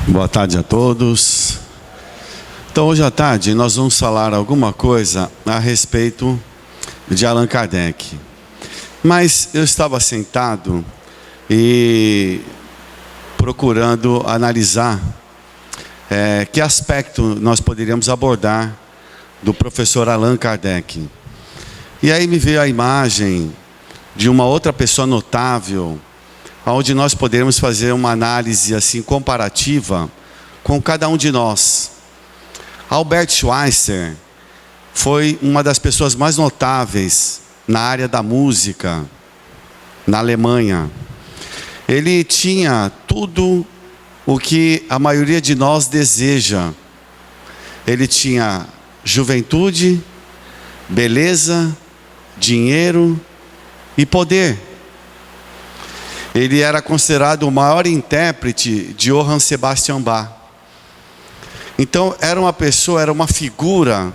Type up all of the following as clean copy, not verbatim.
Boa tarde a todos. Então, hoje à tarde nós vamos falar alguma coisa a respeito de Allan Kardec. Mas eu estava sentado e procurando analisar que aspecto nós poderíamos abordar do professor Allan Kardec. E aí me veio a imagem de uma outra pessoa notável, onde nós poderíamos fazer uma análise assim comparativa com cada um de nós. Albert Schweitzer foi uma das pessoas mais notáveis na área da música na Alemanha. Ele tinha tudo o que a maioria de nós deseja. Ele tinha juventude, beleza, dinheiro e poder. Ele era considerado o maior intérprete de Johann Sebastian Bach. Então era uma pessoa, era uma figura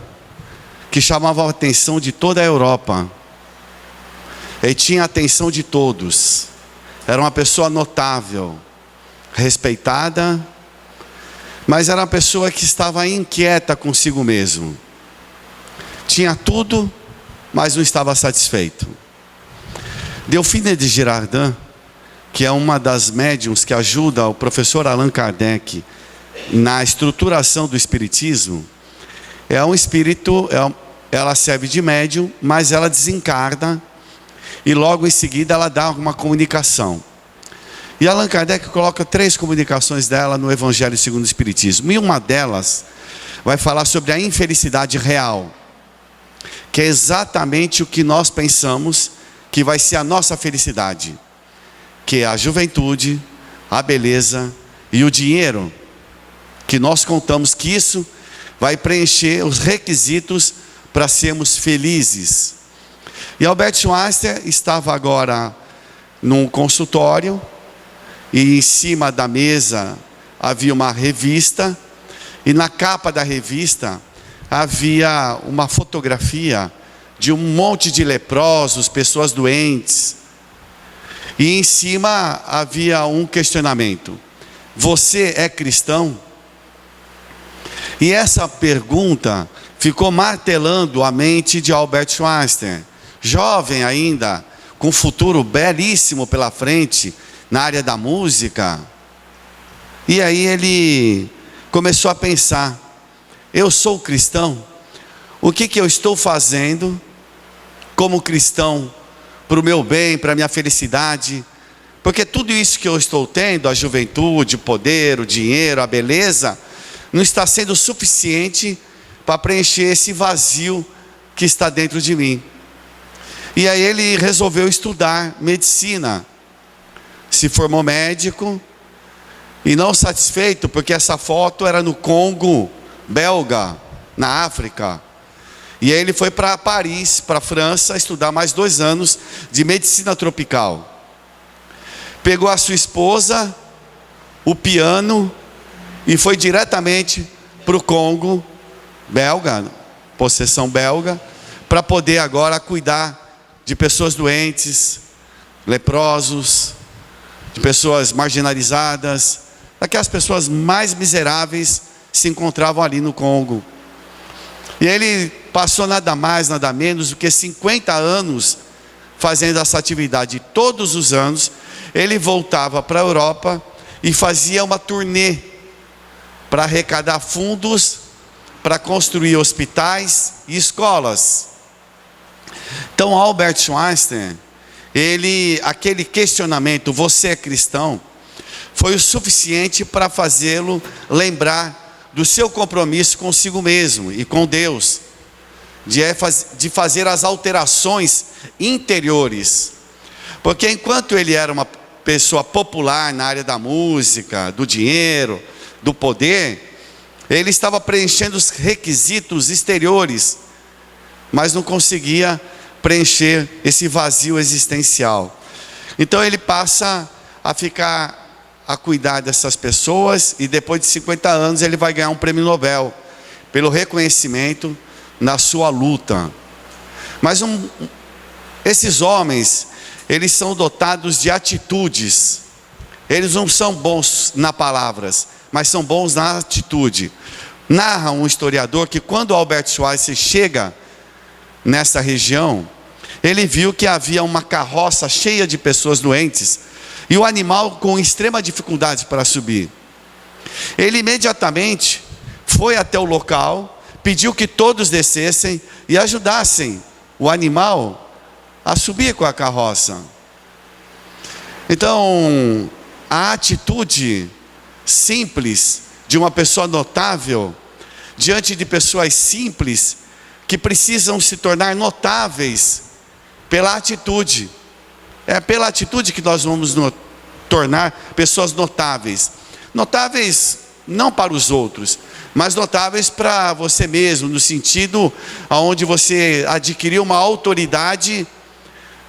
que chamava a atenção de toda a Europa. Ele tinha a atenção de todos. Era uma pessoa notável, respeitada, mas era uma pessoa que estava inquieta consigo mesmo. Tinha tudo, mas não estava satisfeito. Delphine de Girardin, que é uma das médiuns que ajuda o professor Allan Kardec na estruturação do espiritismo, é um espírito, ela serve de médium, mas ela desencarna e logo em seguida ela dá uma comunicação. E Allan Kardec coloca 3 comunicações dela no Evangelho segundo o Espiritismo, e uma delas vai falar sobre a infelicidade real, que é exatamente o que nós pensamos que vai ser a nossa felicidade, que é a juventude, a beleza e o dinheiro, que nós contamos que isso vai preencher os requisitos para sermos felizes. E Albert Schweitzer estava agora num consultório, e em cima da mesa havia uma revista, e na capa da revista havia uma fotografia de um monte de leprosos, pessoas doentes. E em cima havia um questionamento: você é cristão? E essa pergunta ficou martelando a mente de Albert Schweitzer, jovem ainda, com um futuro belíssimo pela frente na área da música. E aí ele começou a pensar: eu sou cristão? O que eu estou fazendo como cristão para o meu bem, para a minha felicidade? Porque tudo isso que eu estou tendo, a juventude, o poder, o dinheiro, a beleza, não está sendo suficiente para preencher esse vazio que está dentro de mim. E aí ele resolveu estudar medicina, se formou médico, e não satisfeito, porque essa foto era no Congo belga, na África. E aí ele foi para Paris, para a França, estudar mais 2 anos de medicina tropical. Pegou a sua esposa, o piano, e foi diretamente para o Congo belga, possessão belga, para poder agora cuidar de pessoas doentes, leprosos, de pessoas marginalizadas, aquelas pessoas mais miseráveis se encontravam ali no Congo. E ele passou nada mais, nada menos do que 50 anos fazendo essa atividade. Todos os anos ele voltava para a Europa e fazia uma turnê para arrecadar fundos para construir hospitais e escolas. Então Albert Schweitzer, aquele questionamento: você é cristão? Foi o suficiente para fazê-lo lembrar do seu compromisso consigo mesmo e com Deus, de fazer as alterações interiores. Porque enquanto ele era uma pessoa popular na área da música, do dinheiro, do poder, ele estava preenchendo os requisitos exteriores, mas não conseguia preencher esse vazio existencial. Então ele passa a cuidar dessas pessoas, e depois de 50 anos ele vai ganhar um prêmio Nobel pelo reconhecimento na sua luta. Mas esses homens, eles são dotados de atitudes eles não são bons nas palavras, mas são bons na atitude. Narra um historiador que quando Albert Schweitzer chega nessa região, ele viu que havia uma carroça cheia de pessoas doentes e o animal com extrema dificuldade para subir. Ele imediatamente foi até o local, pediu que todos descessem e ajudassem o animal a subir com a carroça. Então, a atitude simples de uma pessoa notável diante de pessoas simples que precisam se tornar notáveis pela atitude. É pela atitude que nós vamos tornar pessoas notáveis. Notáveis não para os outros, mas notáveis para você mesmo, no sentido onde você adquiriu uma autoridade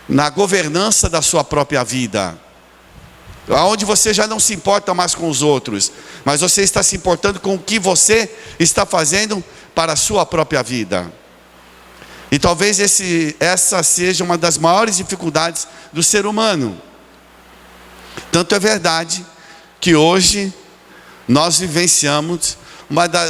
na governança da sua própria vida. Onde você já não se importa mais com os outros, mas você está se importando com o que você está fazendo para a sua própria vida. E talvez essa seja uma das maiores dificuldades do ser humano. Tanto é verdade que hoje nós vivenciamos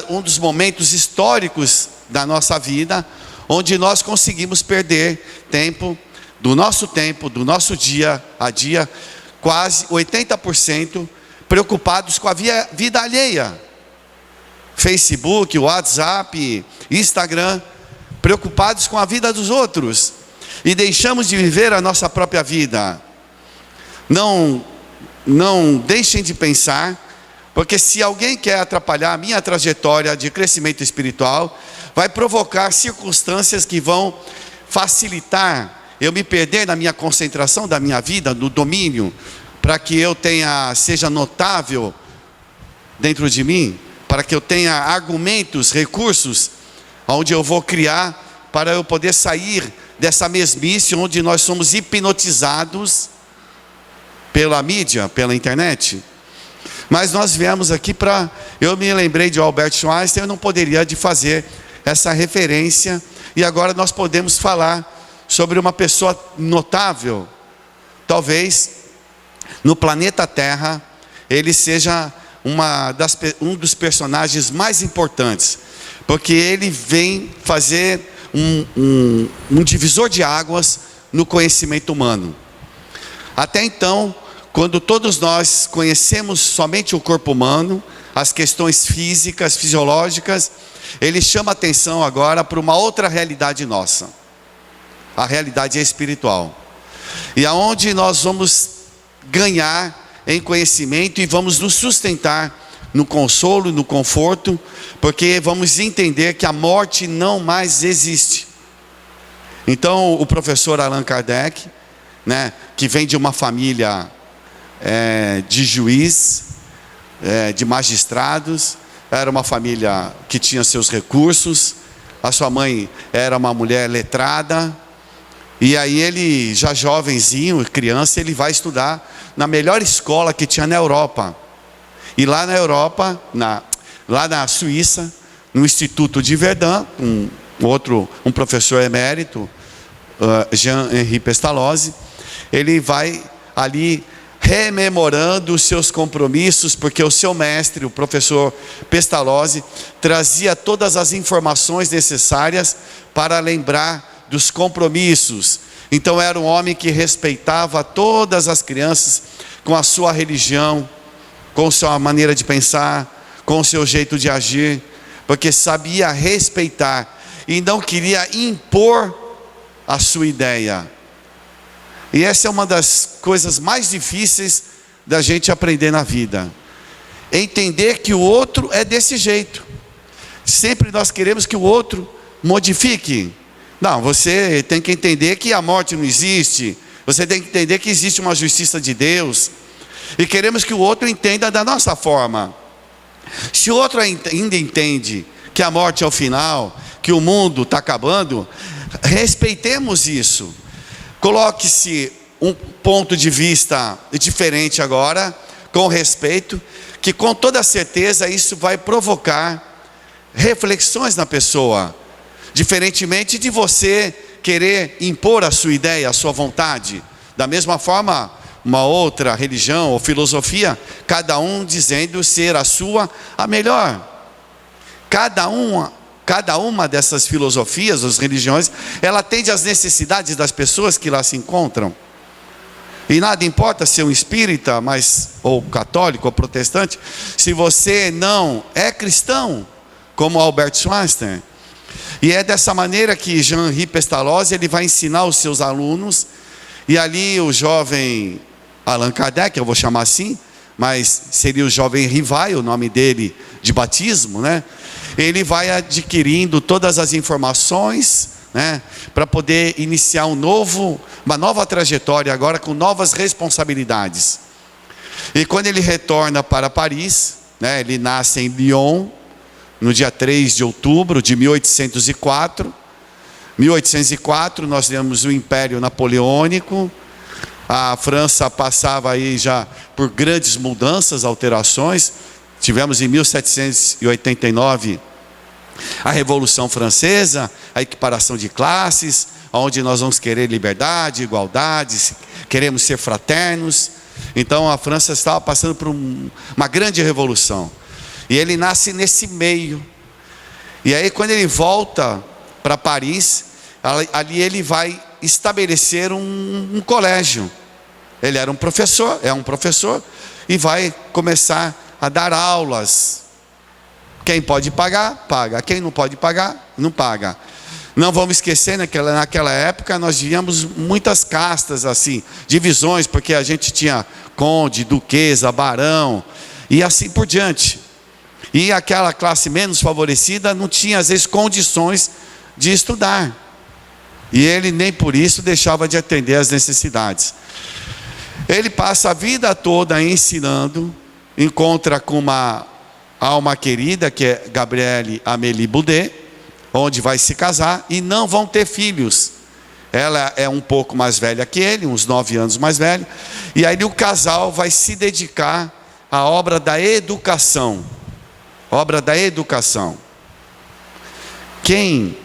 um dos momentos históricos da nossa vida, onde nós conseguimos perder tempo, do nosso dia a dia, quase 80% preocupados com a vida alheia. Facebook, WhatsApp, Instagram, preocupados com a vida dos outros. E deixamos de viver a nossa própria vida. Não deixem de pensar, porque se alguém quer atrapalhar a minha trajetória de crescimento espiritual, vai provocar circunstâncias que vão facilitar eu me perder na minha concentração da minha vida, no domínio, para que eu seja notável dentro de mim, para que eu tenha argumentos, recursos, onde eu vou criar para eu poder sair dessa mesmice onde nós somos hipnotizados pela mídia, pela internet. Mas nós viemos aqui eu me lembrei de Albert Schweitzer, eu não poderia de fazer essa referência, e agora nós podemos falar sobre uma pessoa notável. Talvez no planeta Terra ele seja um dos personagens mais importantes, porque ele vem fazer um divisor de águas no conhecimento humano. Até então, quando todos nós conhecemos somente o corpo humano, as questões físicas, fisiológicas, ele chama atenção agora para uma outra realidade nossa, a realidade espiritual, e aonde nós vamos ganhar em conhecimento e vamos nos sustentar no consolo, no conforto, porque vamos entender que a morte não mais existe. Então o professor Allan Kardec, que vem de uma família de juiz, de magistrados, era uma família que tinha seus recursos, a sua mãe era uma mulher letrada, e aí ele, já jovenzinho, criança, ele vai estudar na melhor escola que tinha na Europa. E lá na Europa, lá na Suíça, no Instituto de Verdun, um professor emérito, Jean-Henri Pestalozzi, ele vai ali rememorando os seus compromissos, porque o seu mestre, o professor Pestalozzi, trazia todas as informações necessárias para lembrar dos compromissos. Então era um homem que respeitava todas as crianças com a sua religião, com sua maneira de pensar, com o seu jeito de agir, porque sabia respeitar e não queria impor a sua ideia. E essa é uma das coisas mais difíceis da gente aprender na vida, entender que o outro é desse jeito. Sempre nós queremos que o outro modifique. Não, você tem que entender que a morte não existe, você tem que entender que existe uma justiça de Deus, e queremos que o outro entenda da nossa forma. Se o outro ainda entende que a morte é o final, que o mundo está acabando, respeitemos isso. Coloque-se um ponto de vista diferente agora, com respeito, que com toda certeza isso vai provocar reflexões na pessoa, diferentemente de você querer impor a sua ideia, a sua vontade. Da mesma forma, uma outra religião ou filosofia, cada um dizendo ser a melhor. Cada uma dessas filosofias, as religiões, ela atende às necessidades das pessoas que lá se encontram. E nada importa ser um espírita, ou católico, ou protestante, se você não é cristão, como Albert Schweitzer. E é dessa maneira que Jean-Henri Pestalozzi, ele vai ensinar os seus alunos, e ali o jovem Allan Kardec, eu vou chamar assim, mas seria o jovem Rivai, o nome dele de batismo, né? Ele vai adquirindo todas as informações, né, para poder iniciar uma nova trajetória agora com novas responsabilidades. E quando ele retorna para Paris, né, ele nasce em Lyon, no dia 3 de outubro de 1804. 1804 nós temos o Império Napoleônico. A França passava aí já por grandes mudanças, alterações. Tivemos em 1789 a Revolução Francesa, a equiparação de classes, onde nós vamos querer liberdade, igualdade, queremos ser fraternos. Então a França estava passando por uma grande revolução. E ele nasce nesse meio. E aí quando ele volta para Paris, ali ele vai estabelecer um colégio. Ele era um professor, e vai começar a dar aulas. Quem pode pagar, paga. Quem não pode pagar, não paga. Não vamos esquecer, naquela época nós víamos muitas castas assim, divisões, porque a gente tinha conde, duquesa, barão, e assim por diante. E aquela classe menos favorecida não tinha às vezes condições de estudar. E ele nem por isso deixava de atender às necessidades. Ele passa a vida toda ensinando, encontra com uma alma querida, que é Gabrielle Amélie Boudet, onde vai se casar, e não vão ter filhos. Ela é um pouco mais velha que ele, uns 9 anos mais velha, e aí o casal vai se dedicar à obra da educação. Obra da educação. Quem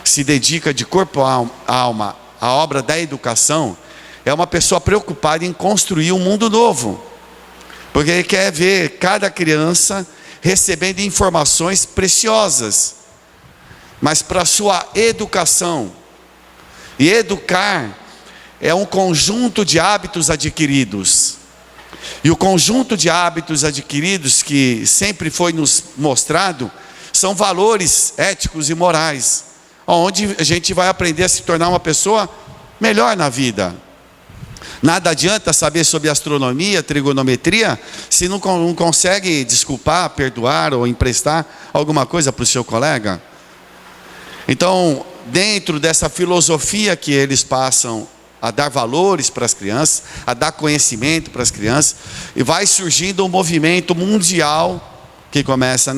se dedica de corpo e alma à obra da educação, é uma pessoa preocupada em construir um mundo novo, porque ele quer ver cada criança recebendo informações preciosas, mas para a sua educação. E educar é um conjunto de hábitos adquiridos. E o conjunto de hábitos adquiridos que sempre foi nos mostrado são valores éticos e morais, onde a gente vai aprender a se tornar uma pessoa melhor na vida. Nada adianta saber sobre astronomia, trigonometria, se não consegue desculpar, perdoar ou emprestar alguma coisa para o seu colega. Então, dentro dessa filosofia que eles passam a dar valores para as crianças, a dar conhecimento para as crianças, e vai surgindo um movimento mundial, que começa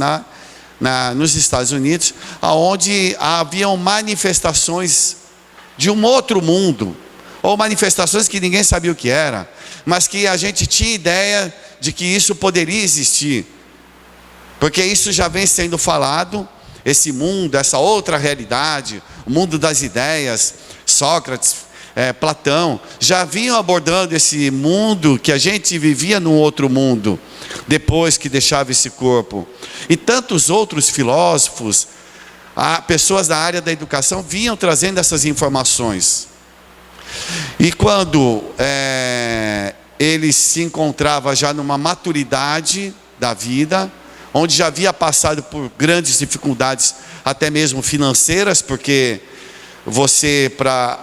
nos Estados Unidos, onde haviam manifestações de um outro mundo, ou manifestações que ninguém sabia o que era, mas que a gente tinha ideia de que isso poderia existir, porque isso já vem sendo falado, esse mundo, essa outra realidade, o mundo das ideias. Sócrates, Platão, já vinham abordando esse mundo que a gente vivia num outro mundo, depois que deixava esse corpo. E tantos outros filósofos, pessoas da área da educação, vinham trazendo essas informações. E quando ele se encontrava já numa maturidade da vida, onde já havia passado por grandes dificuldades, até mesmo financeiras, porque você, para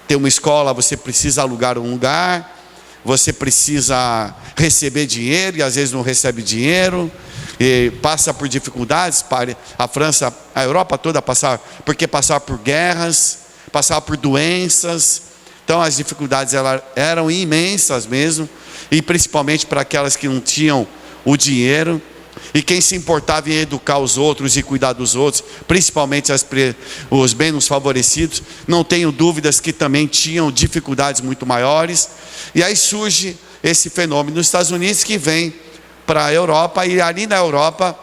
ter uma escola, você precisa alugar um lugar, você precisa receber dinheiro, e às vezes não recebe dinheiro, e passa por dificuldades. A França, a Europa toda passava por guerras, passava por doenças. Então as dificuldades eram imensas mesmo, e principalmente para aquelas que não tinham o dinheiro. E quem se importava em educar os outros e cuidar dos outros, principalmente os menos favorecidos, não tenho dúvidas que também tinham dificuldades muito maiores. E aí surge esse fenômeno nos Estados Unidos, que vem para a Europa, e ali na Europa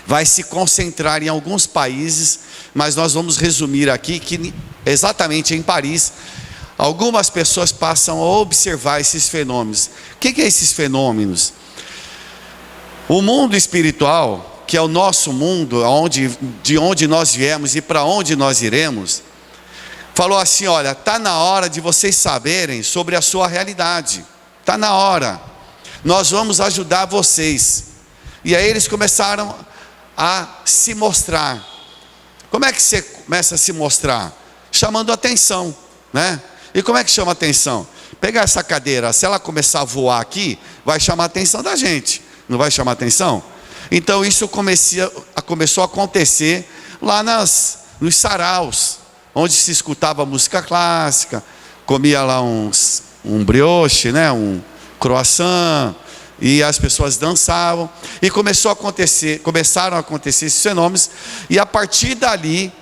vai se concentrar em alguns países, mas nós vamos resumir aqui que exatamente em Paris, algumas pessoas passam a observar esses fenômenos. O que é esses fenômenos? O mundo espiritual, que é o nosso mundo, de onde nós viemos e para onde nós iremos, falou assim: olha, está na hora de vocês saberem sobre a sua realidade. Está na hora. Nós vamos ajudar vocês. E aí eles começaram a se mostrar. Como é que você começa a se mostrar? Chamando atenção, né? E como é que chama atenção? Pegar essa cadeira, se ela começar a voar aqui, vai chamar a atenção da gente. Não vai chamar atenção? Então isso começou a acontecer lá nos saraus, onde se escutava música clássica, comia lá um brioche, né? Um croissant, e as pessoas dançavam, e começaram a acontecer esses fenômenos, e a partir dali,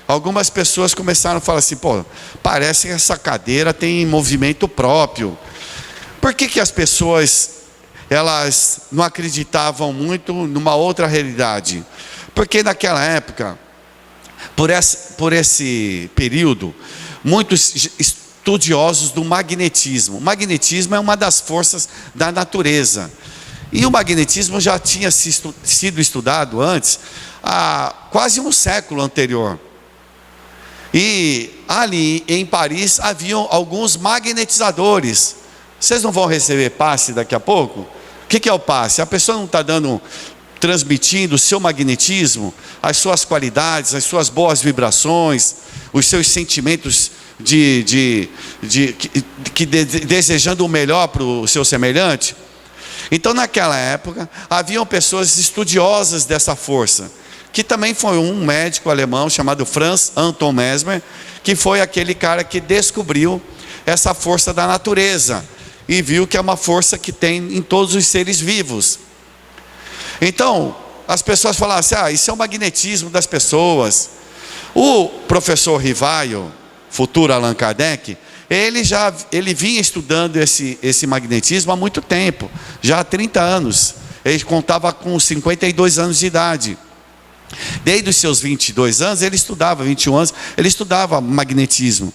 algumas pessoas começaram a falar assim: pô, parece que essa cadeira tem movimento próprio. Por que as pessoas, elas não acreditavam muito numa outra realidade? Porque naquela época, por esse período, muitos estudiosos do magnetismo. O magnetismo é uma das forças da natureza. E o magnetismo já tinha sido estudado antes, há quase um século anterior. E ali em Paris haviam alguns magnetizadores. Vocês não vão receber passe daqui a pouco? O que é o passe? A pessoa não está transmitindo o seu magnetismo, as suas qualidades, as suas boas vibrações, os seus sentimentos desejando o melhor para o seu semelhante. Então naquela época haviam pessoas estudiosas dessa força, que também foi um médico alemão chamado Franz Anton Mesmer, que foi aquele cara que descobriu essa força da natureza e viu que é uma força que tem em todos os seres vivos. Então as pessoas falavam assim: isso é o magnetismo das pessoas. O professor Rivaio, futuro Allan Kardec, ele vinha estudando esse magnetismo há muito tempo, já há 30 anos. Ele contava com 52 anos de idade. Desde os seus 22 anos, ele estudava, 21 anos, ele estudava magnetismo.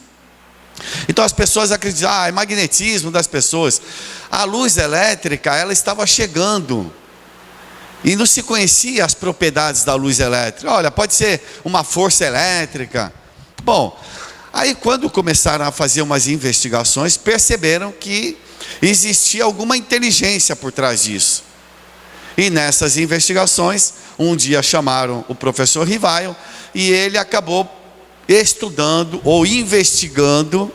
Então as pessoas acreditam: é magnetismo das pessoas. A luz elétrica, ela estava chegando, e não se conhecia as propriedades da luz elétrica. Olha, pode ser uma força elétrica. Bom, aí quando começaram a fazer umas investigações, perceberam que existia alguma inteligência por trás disso. E nessas investigações, um dia chamaram o professor Rivaio, e ele acabou estudando ou investigando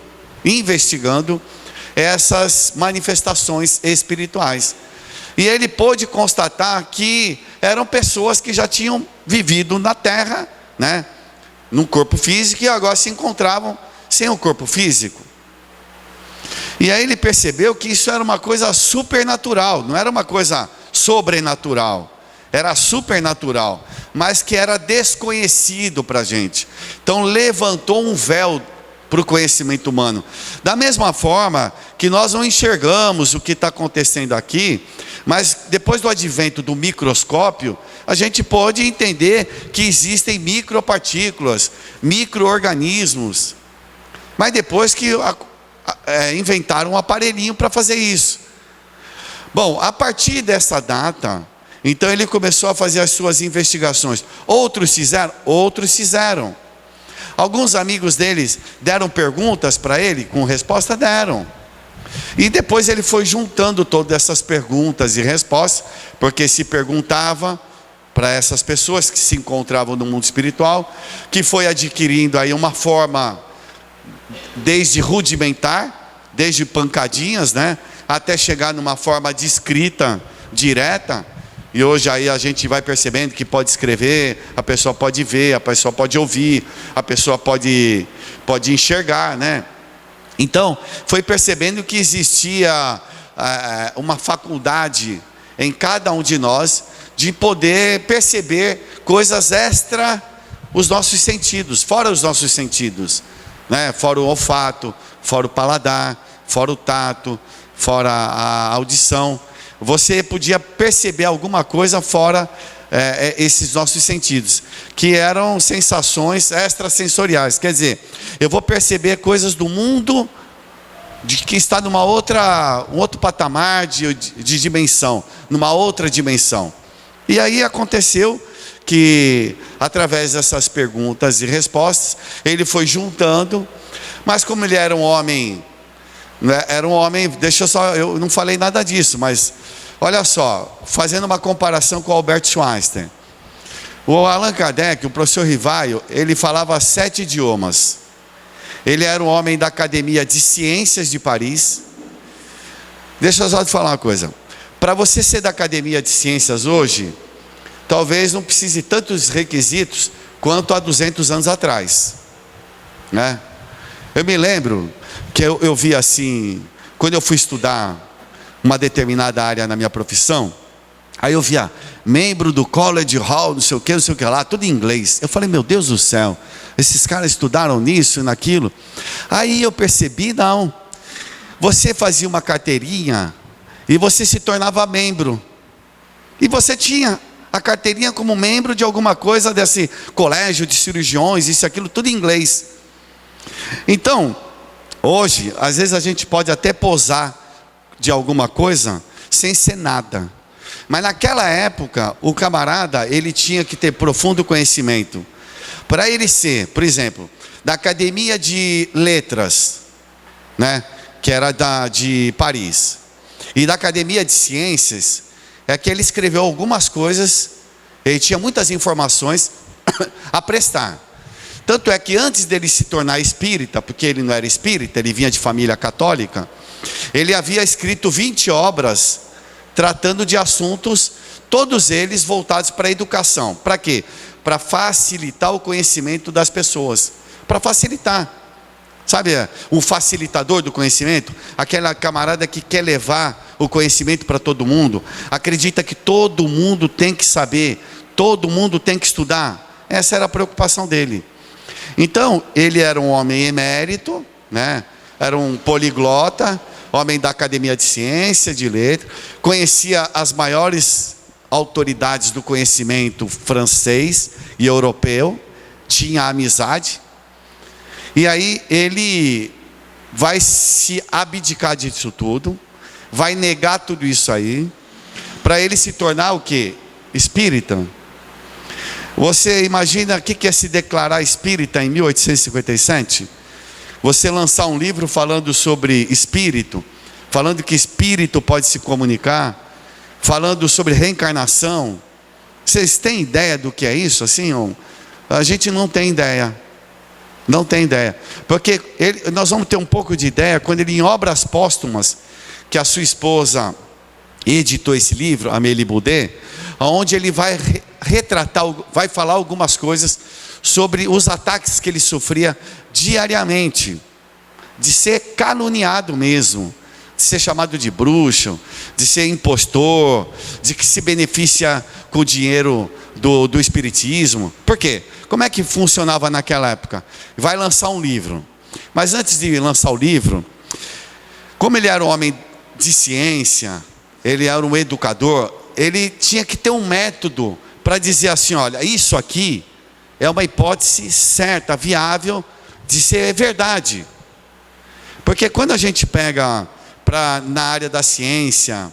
essas manifestações espirituais. E ele pôde constatar que eram pessoas que já tinham vivido na Terra, né, num corpo físico, e agora se encontravam sem o corpo físico. E aí ele percebeu que isso era uma coisa supernatural, não era uma coisa sobrenatural, era supernatural, mas que era desconhecido para a gente. Então levantou um véu para o conhecimento humano. Da mesma forma que nós não enxergamos o que está acontecendo aqui, mas depois do advento do microscópio, a gente pode entender que existem micropartículas, micro-organismos. Mas depois que inventaram um aparelhinho para fazer isso. Bom, a partir dessa data, então ele começou a fazer as suas investigações. Outros fizeram. Alguns amigos deles deram perguntas para ele, com resposta deram. E depois ele foi juntando todas essas perguntas e respostas, porque se perguntava para essas pessoas que se encontravam no mundo espiritual, que foi adquirindo aí uma forma desde rudimentar, desde pancadinhas, né, até chegar numa forma de escrita direta. E hoje aí a gente vai percebendo que pode escrever, a pessoa pode ver, a pessoa pode ouvir, a pessoa pode enxergar, né? Então, foi percebendo que existia uma faculdade em cada um de nós de poder perceber coisas extra os nossos sentidos, fora os nossos sentidos, né? Fora o olfato, fora o paladar, fora o tato, fora a audição. você podia perceber alguma coisa fora esses nossos sentidos, que eram sensações extrasensoriais. Quer dizer, eu vou perceber coisas do mundo que está um outro patamar de dimensão, numa outra dimensão. E aí aconteceu que, através dessas perguntas e respostas, ele foi juntando, mas como ele era um homem, né, eu não falei nada disso, mas olha só, fazendo uma comparação com o Albert Einstein. O Allan Kardec, o professor Rivaio, ele falava 7 idiomas. Ele era um homem da Academia de Ciências de Paris. Deixa eu só te falar uma coisa. Para você ser da Academia de Ciências hoje, talvez não precise tantos requisitos quanto há 200 anos atrás, né? Eu me lembro que eu vi assim, quando eu fui estudar uma determinada área na minha profissão, aí eu via membro do College Hall, não sei o que lá, tudo em inglês. Eu falei, meu Deus do céu, esses caras estudaram nisso e naquilo. Aí eu percebi, não, você fazia uma carteirinha e você se tornava membro, e você tinha a carteirinha como membro de alguma coisa desse colégio de cirurgiões, isso e aquilo, tudo em inglês. Então, hoje, às vezes a gente pode até posar de alguma coisa sem ser nada. Mas naquela época, o camarada, ele tinha que ter profundo conhecimento. Para ele ser, por exemplo, da Academia de Letras, né, que era de Paris, e da Academia de Ciências, é que ele escreveu algumas coisas, ele tinha muitas informações a prestar. Tanto é que antes dele se tornar espírita, porque ele não era espírita, ele vinha de família católica, ele havia escrito 20 obras, tratando de assuntos, todos eles voltados para a educação. Para quê? Para facilitar o conhecimento das pessoas. Para facilitar. Sabe, o facilitador do conhecimento? Aquela camarada que quer levar o conhecimento para todo mundo, acredita que todo mundo tem que saber, todo mundo tem que estudar. Essa era a preocupação dele. Então, ele era um homem emérito, né? Era um poliglota, homem da Academia de Ciência, de Letras, conhecia as maiores autoridades do conhecimento francês e europeu, tinha amizade, e aí ele vai se abdicar disso tudo, vai negar tudo isso aí, para ele se tornar o quê? Espírita. Você imagina o que é se declarar espírita em 1857? Você lançar um livro falando sobre espírito, falando que espírito pode se comunicar, falando sobre reencarnação. Vocês têm ideia do que é isso? Assim, a gente não tem ideia. Não tem ideia. Porque nós vamos ter um pouco de ideia quando ele, em Obras Póstumas, que a sua esposa editou esse livro, Amélie Boudet, onde ele vai retratar, vai falar algumas coisas sobre os ataques que ele sofria diariamente, de ser caluniado mesmo, de ser chamado de bruxo, de ser impostor, de que se beneficia com o dinheiro do espiritismo. Por quê? Como é que funcionava naquela época? Vai lançar um livro, mas antes de lançar o livro, como ele era um homem de ciência, ele era um educador, ele tinha que ter um método para dizer assim, olha, isso aqui é uma hipótese certa, viável, de ser verdade. Porque quando a gente pega na área da ciência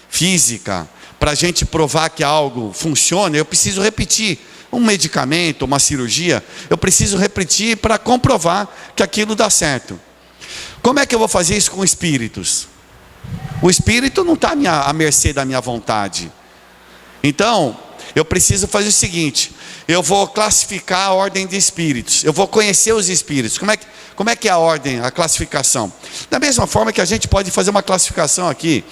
física, para a gente provar que algo funciona, eu preciso repetir. Um medicamento, uma cirurgia, eu preciso repetir para comprovar que aquilo dá certo. Como é que eu vou fazer isso com espíritos? O espírito não está à mercê da minha vontade. Então, eu preciso fazer o seguinte, eu vou classificar a ordem de espíritos, eu vou conhecer os espíritos. Como é que é a ordem, a classificação? Da mesma forma que a gente pode fazer uma classificação aqui,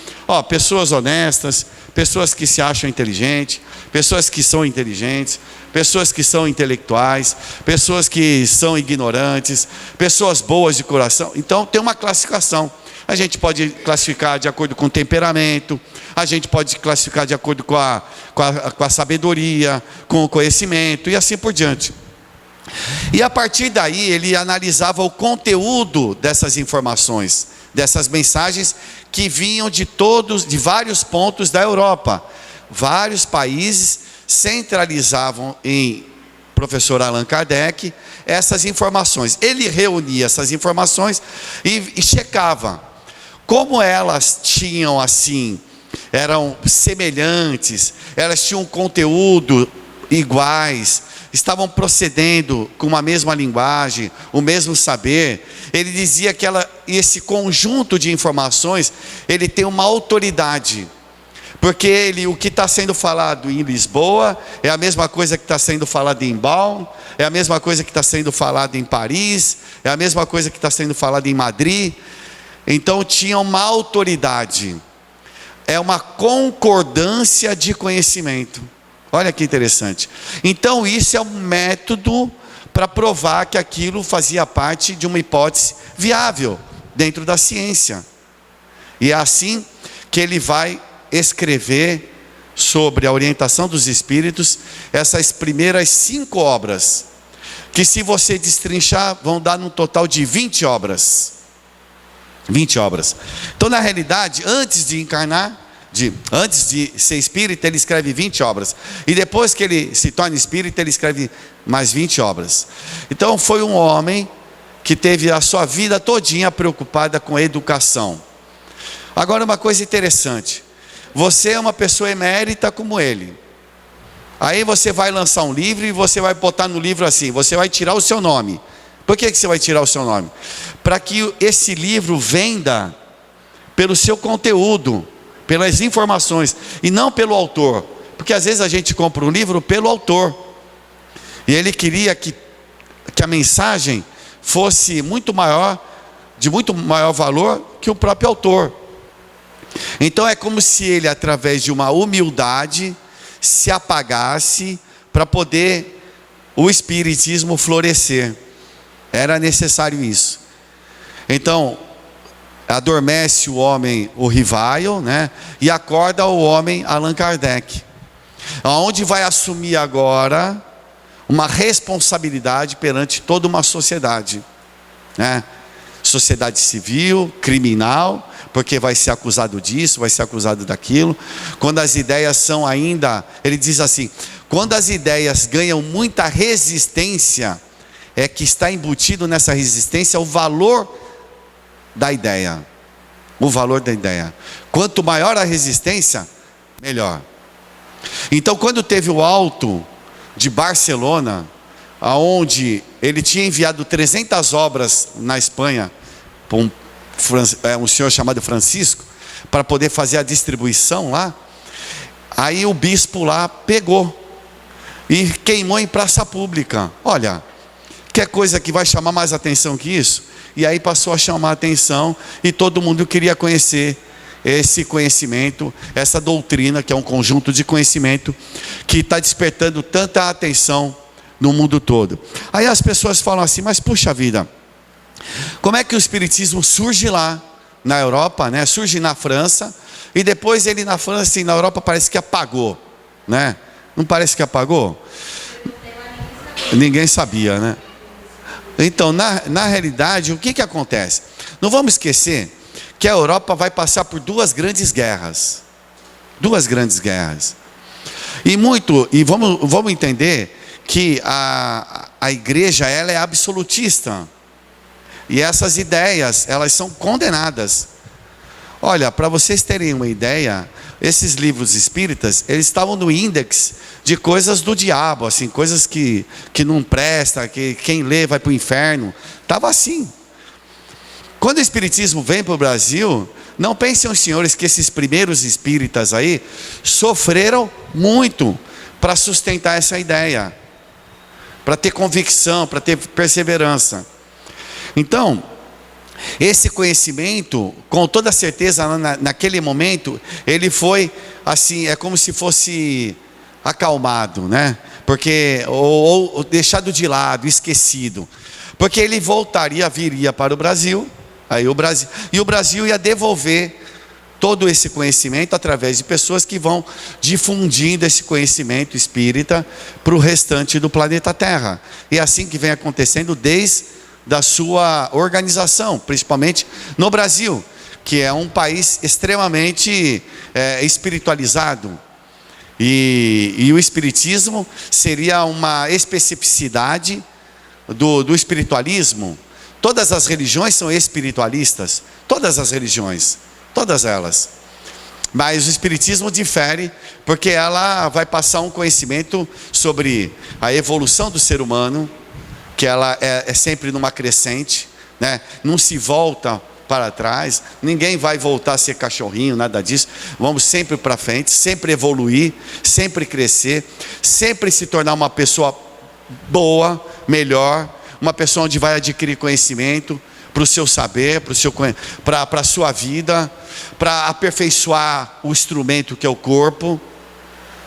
pessoas honestas, pessoas que se acham inteligentes, pessoas que são inteligentes, pessoas que são intelectuais, pessoas que são ignorantes, pessoas boas de coração. Então tem uma classificação. A gente pode classificar de acordo com o temperamento, a gente pode classificar de acordo com a sabedoria, com o conhecimento e assim por diante. E a partir daí ele analisava o conteúdo dessas informações, dessas mensagens que vinham de vários pontos da Europa. Vários países centralizavam em professor Allan Kardec essas informações. Ele reunia essas informações e checava como elas tinham assim, eram semelhantes, elas tinham conteúdo iguais, estavam procedendo com uma mesma linguagem, o mesmo saber. Ele dizia que esse conjunto de informações, ele tem uma autoridade, porque o que está sendo falado em Lisboa é a mesma coisa que está sendo falado em Bonn, é a mesma coisa que está sendo falado em Paris, é a mesma coisa que está sendo falado em Madrid. Então tinha uma autoridade, é uma concordância de conhecimento. Olha que interessante. Então isso é um método para provar que aquilo fazia parte de uma hipótese viável dentro da ciência. E é assim que ele vai escrever, sobre a orientação dos espíritos, essas primeiras 5 obras, que se você destrinchar, vão dar um total de 20 obras. 20 obras. Então, na realidade, antes de encarnar, antes de ser espírita, ele escreve 20 obras. E depois que ele se torna espírita, ele escreve mais 20 obras. Então, foi um homem que teve a sua vida todinha preocupada com educação. Agora, uma coisa interessante. Você é uma pessoa emérita como ele. Aí você vai lançar um livro e você vai botar no livro assim, você vai tirar o seu nome. Por que você vai tirar o seu nome? Para que esse livro venda pelo seu conteúdo, pelas informações, e não pelo autor. Porque às vezes a gente compra um livro pelo autor. E ele queria que a mensagem fosse muito maior, de muito maior valor que o próprio autor. Então é como se ele, através de uma humildade, se apagasse para poder o espiritismo florescer. Era necessário isso. Então, adormece o homem o Rivaio, né? E acorda o homem Allan Kardec, aonde vai assumir agora uma responsabilidade perante toda uma sociedade, né? Sociedade civil, criminal, porque vai ser acusado disso, vai ser acusado daquilo. Quando as ideias são ainda, ele diz assim, quando as ideias ganham muita resistência, é que está embutido nessa resistência o valor da ideia. O valor da ideia. Quanto maior a resistência, melhor. Então, quando teve o auto de Barcelona, aonde ele tinha enviado 300 obras na Espanha, para um senhor chamado Francisco, para poder fazer a distribuição lá, aí o bispo lá pegou e queimou em praça pública. Olha, quer coisa que vai chamar mais atenção que isso? E aí passou a chamar a atenção e todo mundo queria conhecer esse conhecimento, essa doutrina, que é um conjunto de conhecimento que está despertando tanta atenção no mundo todo. Aí as pessoas falam assim, mas puxa vida, como é que o espiritismo surge lá na Europa, né? Surge na França, e depois ele na França e na Europa parece que apagou, né? Não parece que apagou? Ninguém sabia, né? Então, na realidade, o que acontece? Não vamos esquecer que a Europa vai passar por 2 grandes guerras. 2 grandes guerras. E vamos entender que a igreja, ela é absolutista. E essas ideias, elas são condenadas. Olha, para vocês terem uma ideia, esses livros espíritas, eles estavam no índex de coisas do diabo, assim, coisas que não presta, que quem lê vai para o inferno. Estava assim. Quando o espiritismo vem para o Brasil, não pensem os senhores que esses primeiros espíritas aí sofreram muito para sustentar essa ideia, para ter convicção, para ter perseverança. Então, esse conhecimento, com toda certeza, naquele momento, ele foi assim, é como se fosse acalmado, né? Porque, ou deixado de lado, esquecido. Porque ele viria para o Brasil, e o Brasil ia devolver todo esse conhecimento através de pessoas que vão difundindo esse conhecimento espírita para o restante do planeta Terra. E é assim que vem acontecendo desde da sua organização, principalmente no Brasil, que é um país extremamente espiritualizado. E o espiritismo seria uma especificidade do espiritualismo. Todas as religiões são espiritualistas, todas as religiões, todas elas. Mas o espiritismo difere, porque ela vai passar um conhecimento sobre a evolução do ser humano, que ela é sempre numa crescente, né? Não se volta para trás, ninguém vai voltar a ser cachorrinho, nada disso. Vamos sempre para frente, sempre evoluir, sempre crescer, sempre se tornar uma pessoa boa, melhor, uma pessoa onde vai adquirir conhecimento para o seu saber, para a sua vida, para aperfeiçoar o instrumento que é o corpo.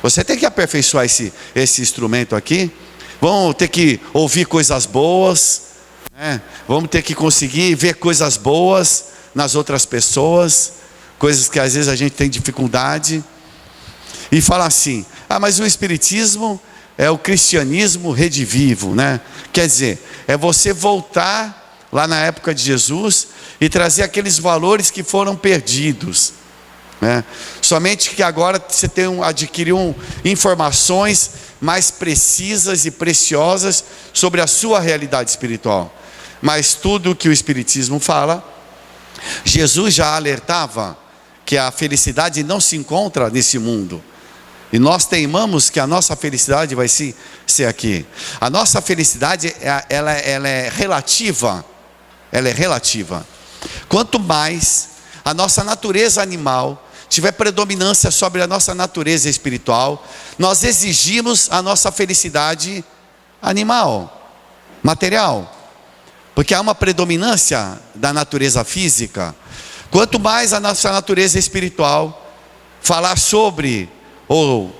Você tem que aperfeiçoar esse instrumento aqui. Vamos ter que ouvir coisas boas, né? Vamos ter que conseguir ver coisas boas nas outras pessoas, coisas que às vezes a gente tem dificuldade. E fala assim: mas o espiritismo é o cristianismo redivivo, né? Quer dizer, é você voltar lá na época de Jesus e trazer aqueles valores que foram perdidos, né? Somente que agora você adquiriu informações mais precisas e preciosas sobre a sua realidade espiritual. Mas tudo que o espiritismo fala, Jesus já alertava que a felicidade não se encontra nesse mundo. E nós teimamos que a nossa felicidade vai ser aqui. A nossa felicidade, ela é relativa. Ela é relativa. Quanto mais a nossa natureza animal tiver predominância sobre a nossa natureza espiritual, nós exigimos a nossa felicidade animal, material. Porque há uma predominância da natureza física. Quanto mais a nossa natureza espiritual falar sobre, ou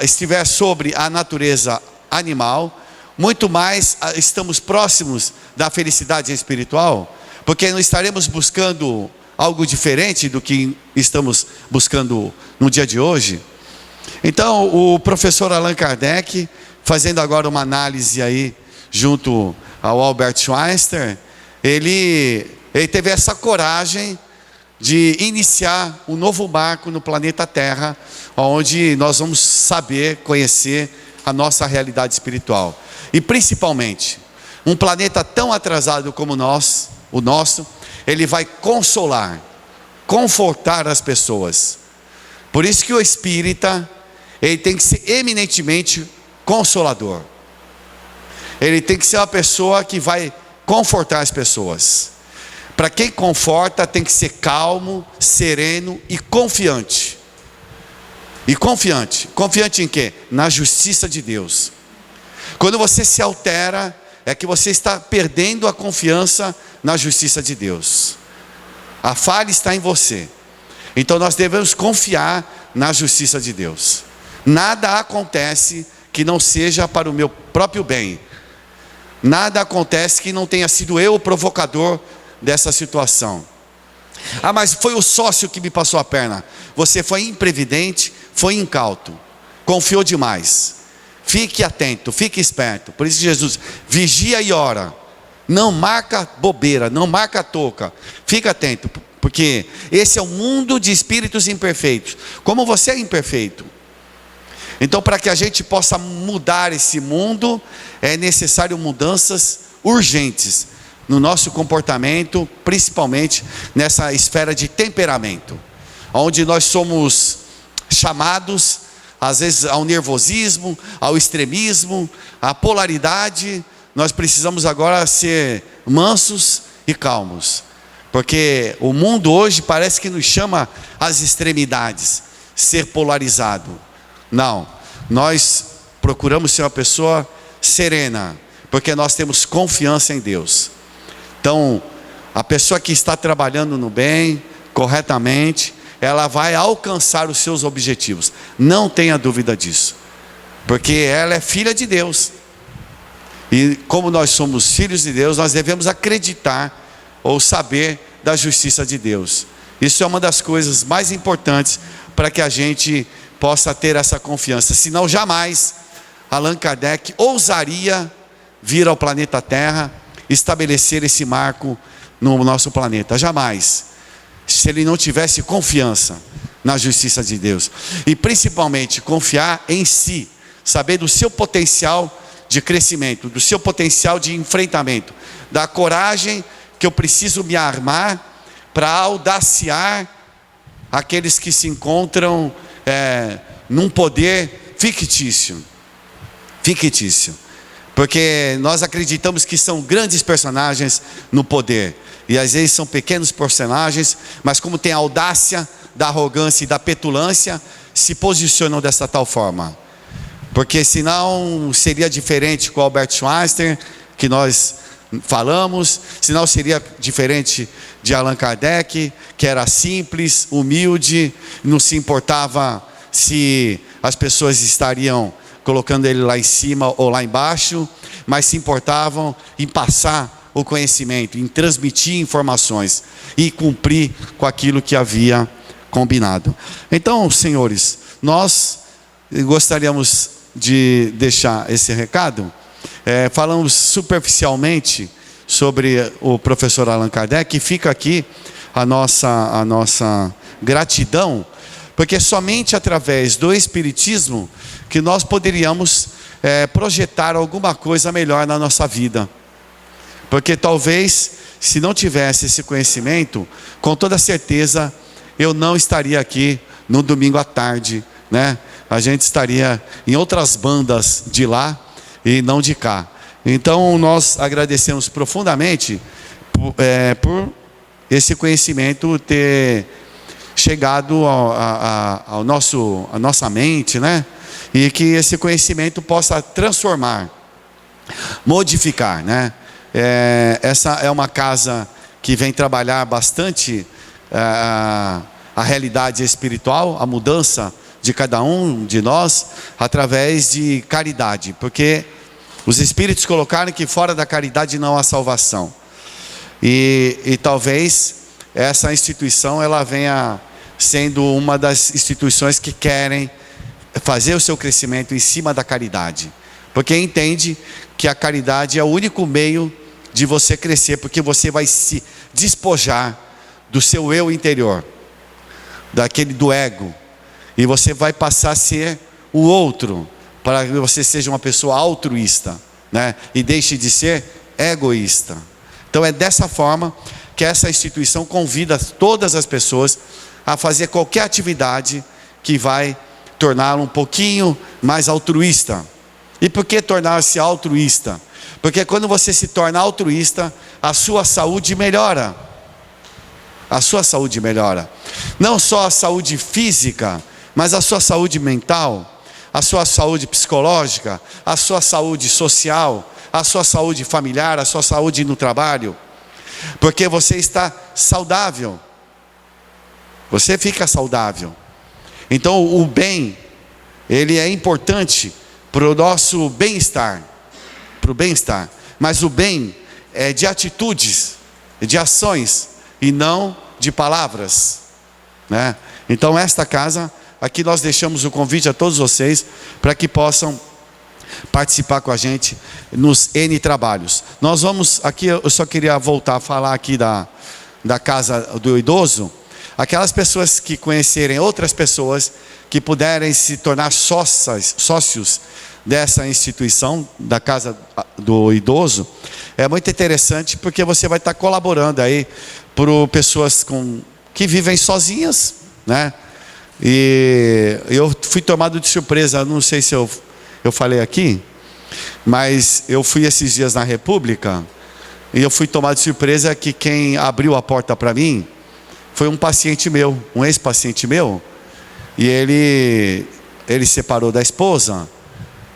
estiver sobre a natureza animal, muito mais estamos próximos da felicidade espiritual, porque não estaremos buscando algo diferente do que estamos buscando no dia de hoje. Então, o professor Allan Kardec, fazendo agora uma análise aí, junto ao Albert Schweitzer, ele teve essa coragem de iniciar um novo marco no planeta Terra, onde nós vamos saber, conhecer a nossa realidade espiritual. E principalmente, um planeta tão atrasado como o nosso, ele vai consolar, confortar as pessoas. Por isso que o espírita, ele tem que ser eminentemente consolador. Ele tem que ser uma pessoa que vai confortar as pessoas. Para quem conforta, tem que ser calmo, sereno e confiante. E confiante. Confiante em quê? Na justiça de Deus. Quando você se altera, é que você está perdendo a confiança na justiça de Deus. A falha está em você. Então nós devemos confiar na justiça de Deus. Nada acontece que não seja para o meu próprio bem. Nada acontece que não tenha sido eu o provocador dessa situação. Mas foi o sócio que me passou a perna. Você foi imprevidente, foi incauto, confiou demais. Fique atento, fique esperto. Por isso Jesus, vigia e ora. Não marca bobeira, não marca toca. Fique atento, porque esse é um mundo de espíritos imperfeitos. Como você é imperfeito. Então, para que a gente possa mudar esse mundo, é necessário mudanças urgentes no nosso comportamento, principalmente nessa esfera de temperamento, onde nós somos chamados, às vezes, ao nervosismo, ao extremismo, à polaridade. Nós precisamos agora ser mansos e calmos, porque o mundo hoje parece que nos chama às extremidades, ser polarizado. Não, nós procuramos ser uma pessoa serena, porque nós temos confiança em Deus. Então, a pessoa que está trabalhando no bem, corretamente, ela vai alcançar os seus objetivos. Não tenha dúvida disso, porque ela é filha de Deus. E como nós somos filhos de Deus, nós devemos acreditar ou saber da justiça de Deus. Isso é uma das coisas mais importantes para que a gente possa ter essa confiança. Senão jamais Allan Kardec ousaria vir ao planeta Terra, estabelecer esse marco no nosso planeta. Jamais. se ele não tivesse confiança na justiça de Deus. E principalmente confiar em si, saber do seu potencial de crescimento, do seu potencial de enfrentamento, da coragem que eu preciso me armar para audaciar aqueles que se encontram num poder fictício. Porque nós acreditamos que são grandes personagens no poder, e às vezes são pequenos personagens, mas como tem a audácia da arrogância e da petulância, se posicionam dessa tal forma. Porque senão seria diferente com Albert Einstein, que nós falamos, senão seria diferente de Allan Kardec, que era simples, humilde, não se importava se as pessoas estariam colocando ele lá em cima ou lá embaixo, mas se importavam em passar o conhecimento, em transmitir informações e cumprir com aquilo que havia combinado. Então, senhores, nós gostaríamos de deixar esse recado. Falamos superficialmente sobre o professor Allan Kardec, e fica aqui a nossa gratidão, porque somente através do Espiritismo que nós poderíamos projetar alguma coisa melhor na nossa vida. Porque talvez, se não tivesse esse conhecimento, com toda certeza, eu não estaria aqui no domingo à tarde, né? A gente estaria em outras bandas de lá e não de cá. Então, nós agradecemos profundamente por esse conhecimento ter chegado à nossa mente, né? E que esse conhecimento possa transformar, modificar, né? Essa é uma casa que vem trabalhar bastante a realidade espiritual, a mudança de cada um de nós, através de caridade, porque os Espíritos colocaram que fora da caridade não há salvação, e talvez essa instituição ela venha sendo uma das instituições que querem fazer o seu crescimento em cima da caridade, porque entende que a caridade é o único meio de você crescer, porque você vai se despojar do seu eu interior, do ego, e você vai passar a ser o outro, para que você seja uma pessoa altruísta, né? E deixe de ser egoísta. Então é dessa forma que essa instituição convida todas as pessoas a fazer qualquer atividade que vai torná-lo um pouquinho mais altruísta. E por que tornar-se altruísta? Porque quando você se torna altruísta, a sua saúde melhora. A sua saúde melhora. Não só a saúde física, mas a sua saúde mental, a sua saúde psicológica, a sua saúde social, a sua saúde familiar, a sua saúde no trabalho. Porque você está saudável. Você fica saudável. Então o bem, ele é importante para o nosso bem-estar. Para o bem-estar. Mas o bem é de atitudes, de ações, e não de palavras, né? Então esta casa, aqui nós deixamos o convite a todos vocês, para que possam participar com a gente nos N trabalhos. Nós vamos, aqui eu só queria voltar a falar aqui da casa do idoso. Aquelas pessoas que conhecerem outras pessoas que puderem se tornar sócios dessa instituição, da casa do idoso, é muito interessante, porque você vai estar colaborando aí por pessoas que vivem sozinhas, né? E eu fui tomado de surpresa, não sei se eu falei aqui, mas eu fui esses dias na República, e eu fui tomado de surpresa que quem abriu a porta para mim foi um paciente meu, um ex-paciente meu, e ele separou da esposa,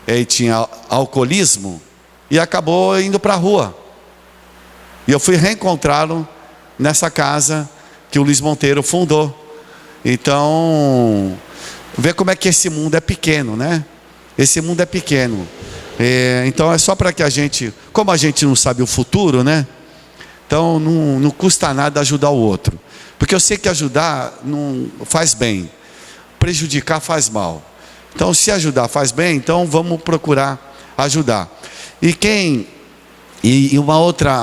ele tinha alcoolismo, e acabou indo para a rua, e eu fui reencontrá-lo nessa casa que o Luiz Monteiro fundou. Então, vê como é que esse mundo é pequeno, né? Esse mundo é pequeno. Então é só para que a gente, como a gente não sabe o futuro, né? Então não custa nada ajudar o outro. Porque eu sei que ajudar não faz bem, prejudicar faz mal. Então se ajudar faz bem, então vamos procurar ajudar.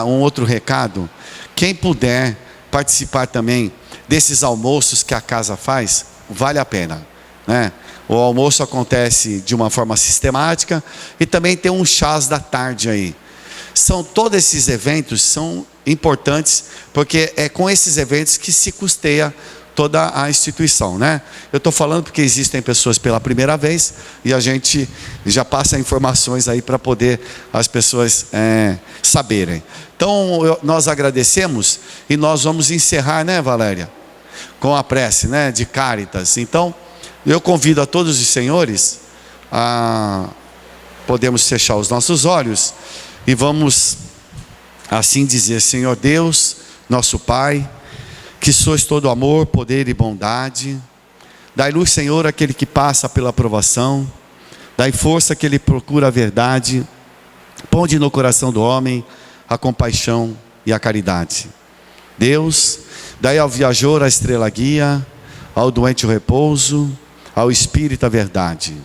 Um outro recado, quem puder participar também desses almoços que a casa faz, vale a pena, né? O almoço acontece de uma forma sistemática e também tem um chás da tarde aí. Todos esses eventos são importantes, porque é com esses eventos que se custeia toda a instituição, né? Eu estou falando porque existem pessoas pela primeira vez e a gente já passa informações aí para poder as pessoas saberem. Então nós agradecemos e nós vamos encerrar, né, Valéria? Com a prece, né, de Cáritas. Então eu convido a todos os senhores a podemos fechar os nossos olhos e vamos assim dizer: Senhor Deus, nosso Pai, que sois todo amor, poder e bondade, dai luz, Senhor, àquele que passa pela provação, dai força àquele que procura a verdade, ponde no coração do homem a compaixão e a caridade. Deus, dai ao viajor a estrela guia, ao doente o repouso, ao espírito a verdade.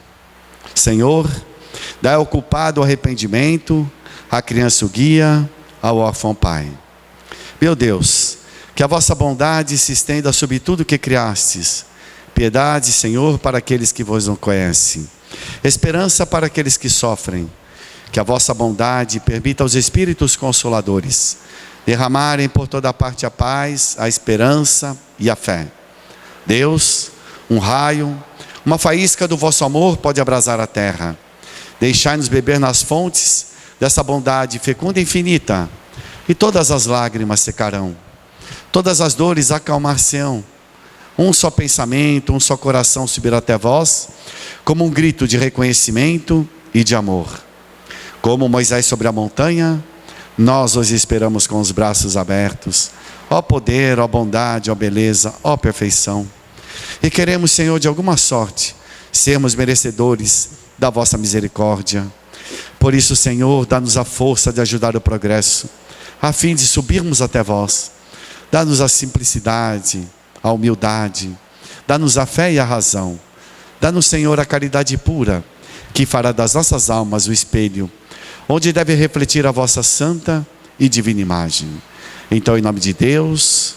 Senhor, dai ao culpado o arrependimento, à criança o guia, ao órfão pai. Meu Deus, que a vossa bondade se estenda sobre tudo que criastes. Piedade, Senhor, para aqueles que vos não conhecem. Esperança para aqueles que sofrem. Que a vossa bondade permita aos Espíritos Consoladores derramarem por toda parte a paz, a esperança e a fé. Deus, um raio, uma faísca do vosso amor pode abrasar a terra. Deixai-nos beber nas fontes dessa bondade fecunda e infinita, e todas as lágrimas secarão. Todas as dores acalmar-se-ão. Um só pensamento, um só coração subirá até vós, como um grito de reconhecimento e de amor. Como Moisés sobre a montanha, nós os esperamos com os braços abertos. Ó poder, ó bondade, ó beleza, ó perfeição. E queremos, Senhor, de alguma sorte, sermos merecedores da vossa misericórdia. Por isso, Senhor, dá-nos a força de ajudar o progresso, a fim de subirmos até vós. Dá-nos a simplicidade, a humildade, dá-nos a fé e a razão. Dá-nos, Senhor, a caridade pura, que fará das nossas almas o espelho, onde deve refletir a vossa santa e divina imagem. Então, em nome de Deus,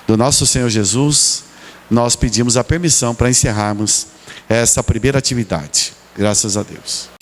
do nosso Senhor Jesus, nós pedimos a permissão para encerrarmos essa primeira atividade. Graças a Deus.